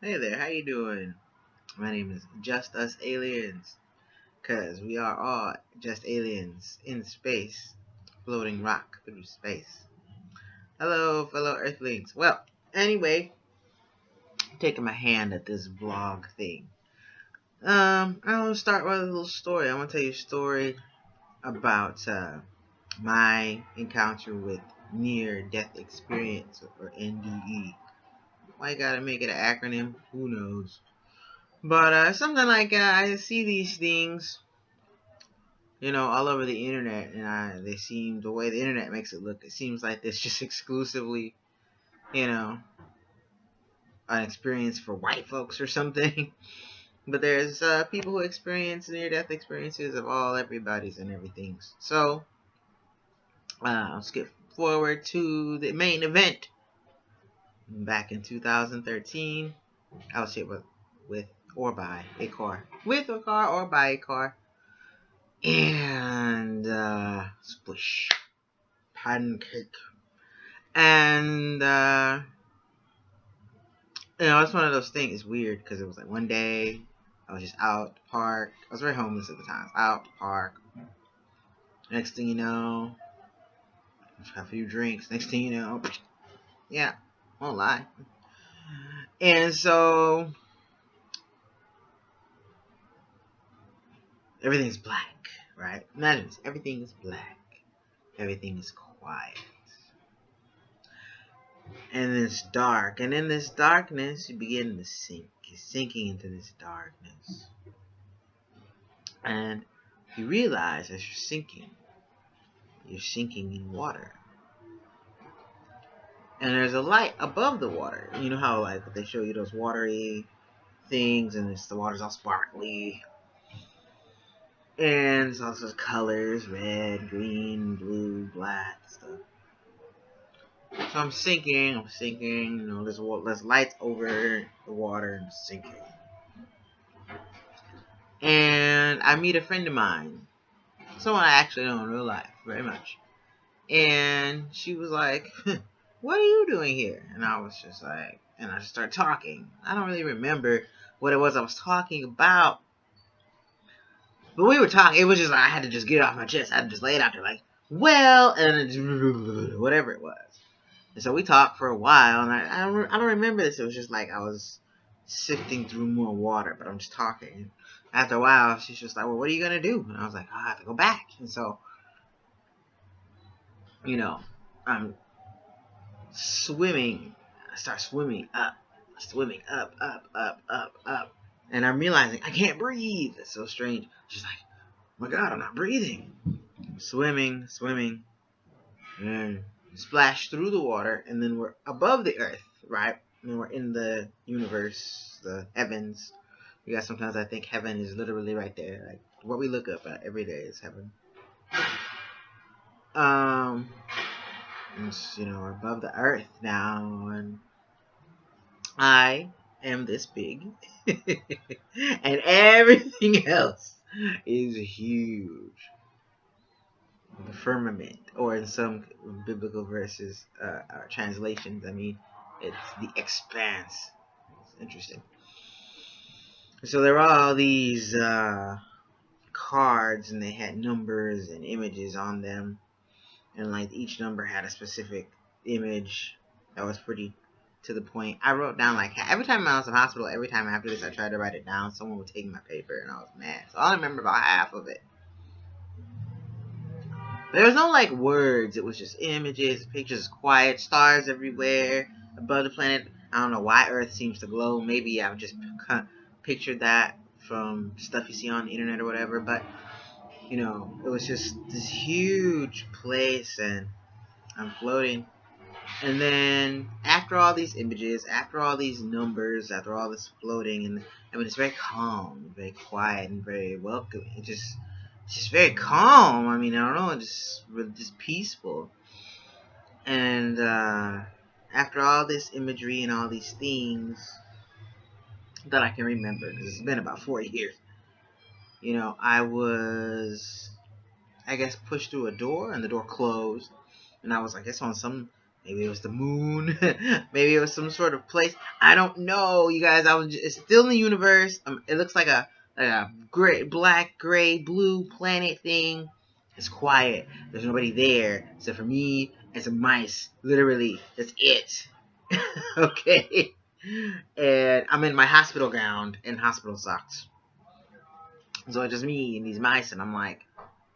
Hey there, how you doing? My name is Just Us Aliens, cause we are all just aliens in space, floating rock through space. Hello, fellow Earthlings. Well, anyway, taking my hand at this vlog thing. I want to start with a little story. I want to tell you a story about my encounter with near-death experience, or NDE. Why you gotta make it an acronym? Who knows? But something like I see these things, all over the internet, and they seem the way the internet makes it look. It seems like it's just exclusively, you know, an experience for white folks or something. But there's people who experience near-death experiences of all everybody's and everything's. So I'll skip forward to the main event. Back in 2013, I was hit with or by a car, with a car or by a car. And splish, pancake, and it's one of those things. It's weird because it was like one day I was just out at the park. I was very homeless at the time. Out at the park. Next thing you know, have a few drinks. Next thing you know, yeah, won't lie. And so everything's black, right? Imagine this. Everything is black. Everything is quiet. And it's dark. And in this darkness, you begin to sink. You're sinking into this darkness. And you realize as you're sinking in water. And there's a light above the water. You know how like they show you those watery things, and the water's all sparkly. And it's also colors, red, green, blue, black, stuff. So I'm sinking, there's lights over the water, and I'm sinking. And I meet a friend of mine, someone I actually know in real life very much. And she was like, what are you doing here? And I was just like, and I just started talking. I don't really remember what it was I was talking about. But we were talking, it was just like, I had to just get it off my chest. I had to just lay it out there like, well, and just, whatever it was. And so we talked for a while, and I don't remember this. It was just like I was sifting through more water, but I'm just talking. After a while, she's just like, well, what are you going to do? And I was like, oh, I have to go back. And so, I'm swimming. I start swimming up, up. And I'm realizing I can't breathe. It's so strange. She's like, oh my God, I'm not breathing. I'm swimming, and splash through the water, and then we're above the earth, right? And we're in the universe, the heavens. You guys, sometimes I think heaven is literally right there. Like what we look up at every day is heaven. And, we're above the earth now, and I am this big, and everything else is huge. The firmament, or in some biblical verses, or translations, it's the expanse. It's interesting. So there were all these cards, and they had numbers and images on them, and like each number had a specific image that was pretty to the point. I wrote down like every time I was in hospital, every time after this I tried to write it down, someone would take my paper, and I was mad. So I only remember about half of it. There was no like words. It was just images, pictures, quiet, stars everywhere above the planet. I don't know why Earth seems to glow. Maybe I've just pictured that from stuff you see on the internet or whatever. But it was just this huge place, and I'm floating. And then after all these images, after all these numbers, after all this floating, and it's very calm, very quiet, and very welcoming. It's just very calm. I don't know, just peaceful. And after all this imagery and all these things that I can remember, because it's been about 4 years, I was, I guess, pushed through a door, and the door closed, and I was, I guess, on some Maybe it was the moon. Maybe it was some sort of place. I don't know, you guys. It's still in the universe. It looks like a gray, black, gray, blue planet thing. It's quiet. There's nobody there except for me and some mice. Literally, that's it. Okay. And I'm in my hospital gown and hospital socks. So it's just me and these mice, and I'm like,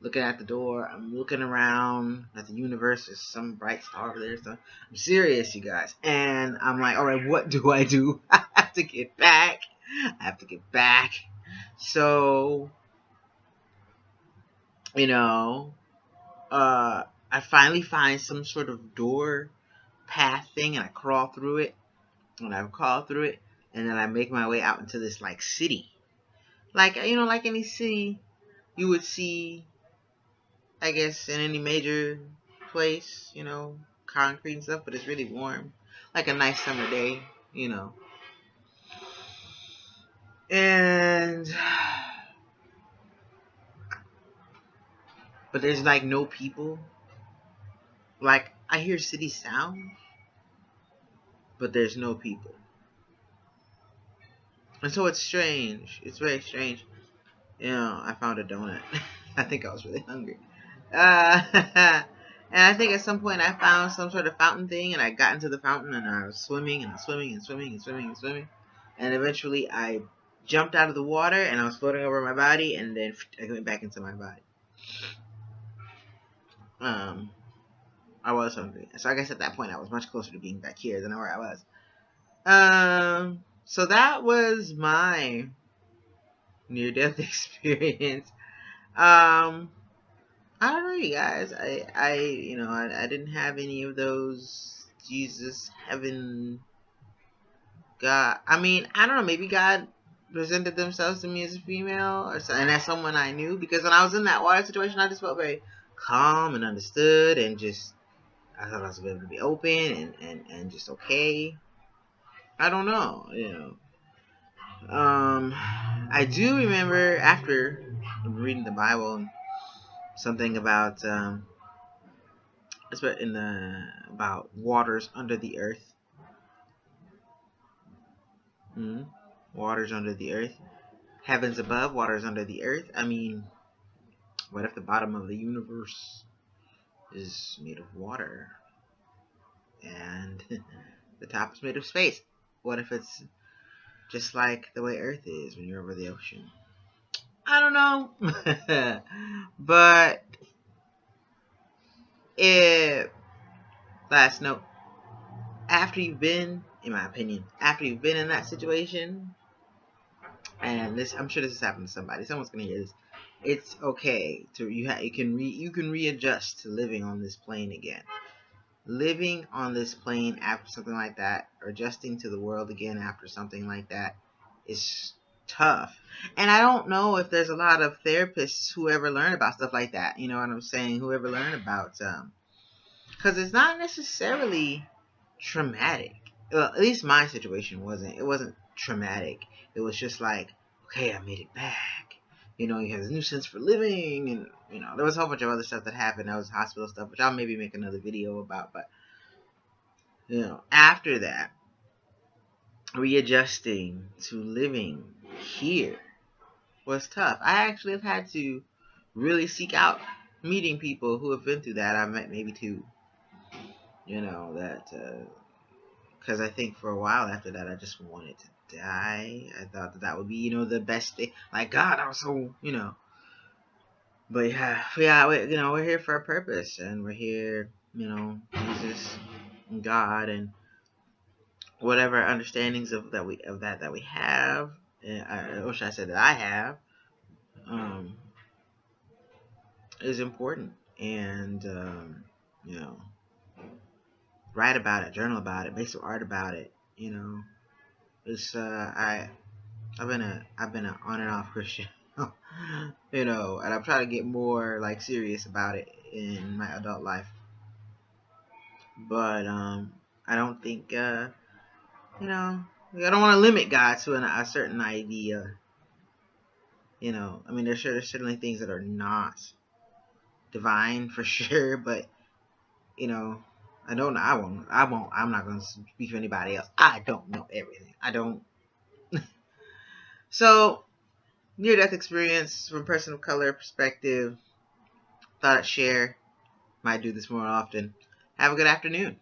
looking at the door. I'm looking around at the universe. There's some bright star over there. So I'm serious, you guys. And I'm like, all right, what do I do? I have to get back. I have to get back. So, you know, I finally find some sort of door path thing, and I crawl through it. And I crawl through it, and then I make my way out into this like city. Like, you know, like any city you would see, I guess, in any major place, you know, concrete and stuff, but it's really warm. Like a nice summer day, you know. And, but there's like no people. Like, I hear city sounds, but there's no people. And so it's strange. It's very strange. You know, I found a donut. I think I was really hungry. And I think at some point I found some sort of fountain thing, and I got into the fountain, and I was swimming and swimming and swimming and swimming and swimming, and eventually I jumped out of the water, and I was floating over my body, and then I went back into my body. I was hungry, so I guess at that point I was much closer to being back here than where I was. So that was my near-death experience. I don't know, you guys. I didn't have any of those Jesus, heaven, God. I mean, I don't know. Maybe God presented themselves to me as a female, and as someone I knew. Because when I was in that water situation, I just felt very calm and understood, and just I thought I was able to be open and just okay. I don't know, you know. I do remember after reading the Bible, something about about waters under the earth. Waters under the earth. Heavens above, waters under the earth. I mean, what if the bottom of the universe is made of water and the top is made of space? What if it's just like the way Earth is when you're over the ocean? I don't know. But last note, after you've been, in my opinion, after you've been in that situation, and this, I'm sure this has happened to somebody. Someone's gonna hear this. It's okay to you can readjust to living on this plane again. Living on this plane after something like that, or adjusting to the world again after something like that, is tough. And I don't know if there's a lot of therapists who ever learn about stuff like that. You know what I'm saying? Who ever learn about because it's not necessarily traumatic. Well, at least my situation wasn't. It wasn't traumatic. It was just like, okay, I made it back. You know, you have this new sense for living, and you know, there was a whole bunch of other stuff that happened. That was hospital stuff, which I'll maybe make another video about. But you know, after that, readjusting to living here was tough. I actually have had to really seek out meeting people who have been through that. I met maybe two. You know, that because I think for a while after that, I just wanted to die. I thought that would be, you know, the best thing. Like, God, I was so, you know. But yeah, you know, we're here for a purpose, and we're here, you know, Jesus and God and whatever understandings of that we have. And or should I say that I have, is important. And you know, write about it, journal about it, make some art about it. You know, it's I've been an on and off Christian, you know, and I'm trying to get more like serious about it in my adult life. But I don't think you know, I don't want to limit God to a certain idea. You know, I mean, there's certainly things that are not divine for sure, but you know, I don't know. I'm not going to speak for anybody else. I don't know everything. I don't. So, near-death experience from a person of color perspective. Thought I'd share. Might do this more often. Have a good afternoon.